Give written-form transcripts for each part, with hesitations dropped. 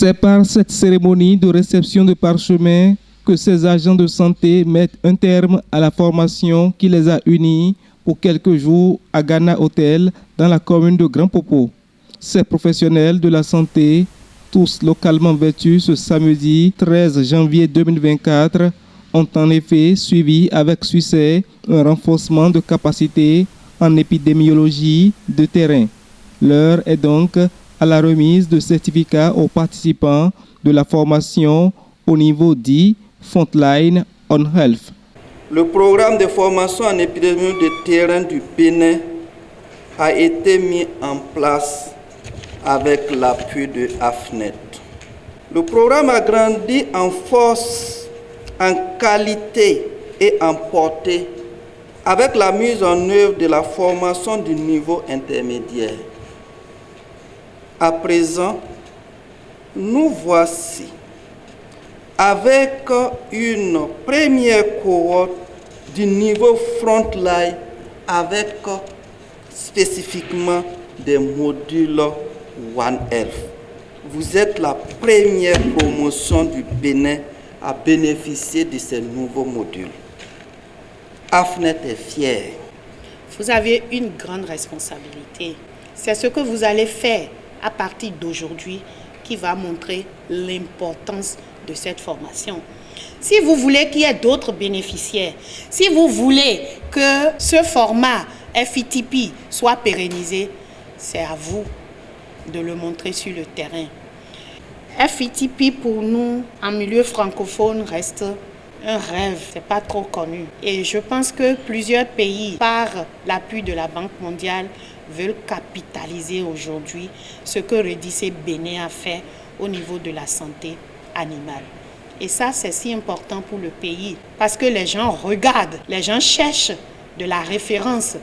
C'est par cette cérémonie de réception de parchemin que ces agents de santé mettent un terme à la formation qui les a unis pour quelques jours à Ghana Hotel dans la commune de Grand Popo. Ces professionnels de la santé, tous localement vêtus ce samedi 13 janvier 2024, ont en effet suivi avec succès un renforcement de capacité en épidémiologie de terrain. L'heure est donc à la remise de certificats aux participants de la formation au niveau dit Frontline on Health. Le programme de formation en épidémiologie de terrain du Bénin a été mis en place avec l'appui de AFNET. Le programme a grandi en force, en qualité et en portée avec la mise en œuvre de la formation du niveau intermédiaire. À présent, nous voici avec une première cohorte du niveau Frontline avec spécifiquement des modules One Health. Vous êtes la première promotion du Bénin à bénéficier de ces nouveaux modules. AFNET est fier. Vous avez une grande responsabilité. C'est ce que vous allez faire à partir d'aujourd'hui qui va montrer l'importance de cette formation. Si vous voulez qu'il y ait d'autres bénéficiaires, si vous voulez que ce format FITP soit pérennisé, c'est à vous de le montrer sur le terrain. FITP pour nous, en milieu francophone, reste un rêve, c'est pas trop connu. Et je pense que plusieurs pays, par l'appui de la Banque mondiale, veulent capitaliser aujourd'hui ce que Redissé Bénin a fait au niveau de la santé animale. Et ça, c'est si important pour le pays parce que les gens regardent, les gens cherchent de la référence.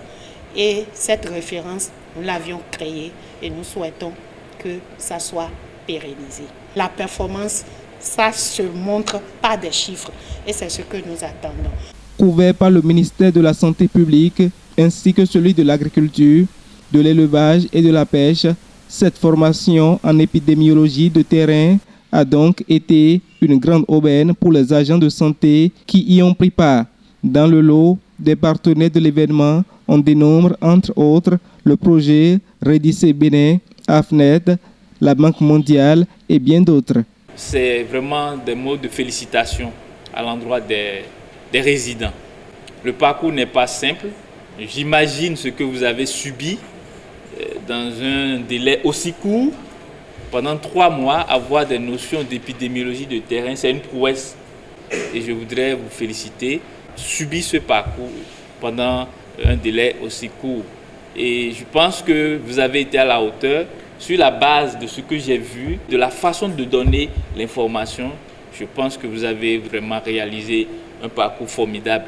Et cette référence, nous l'avions créée et nous souhaitons que ça soit pérennisé. La performance, ça se montre par des chiffres et c'est ce que nous attendons. Couvert par le ministère de la Santé publique ainsi que celui de l'Agriculture, de l'élevage et de la pêche, cette formation en épidémiologie de terrain a donc été une grande aubaine pour les agents de santé qui y ont pris part. Dans le lot des partenaires de l'événement, on dénombre entre autres le projet Redissé Bénin, AFNET, la Banque mondiale et bien d'autres. C'est vraiment des mots de félicitations à l'endroit des résidents. Le parcours n'est pas simple. J'imagine ce que vous avez subi dans un délai aussi court. Pendant 3 mois, avoir des notions d'épidémiologie de terrain, c'est une prouesse. Et je voudrais vous féliciter. Subir ce parcours pendant un délai aussi court. Et je pense que vous avez été à la hauteur sur la base de ce que j'ai vu, de la façon de donner l'information. Je pense que vous avez vraiment réalisé un parcours formidable.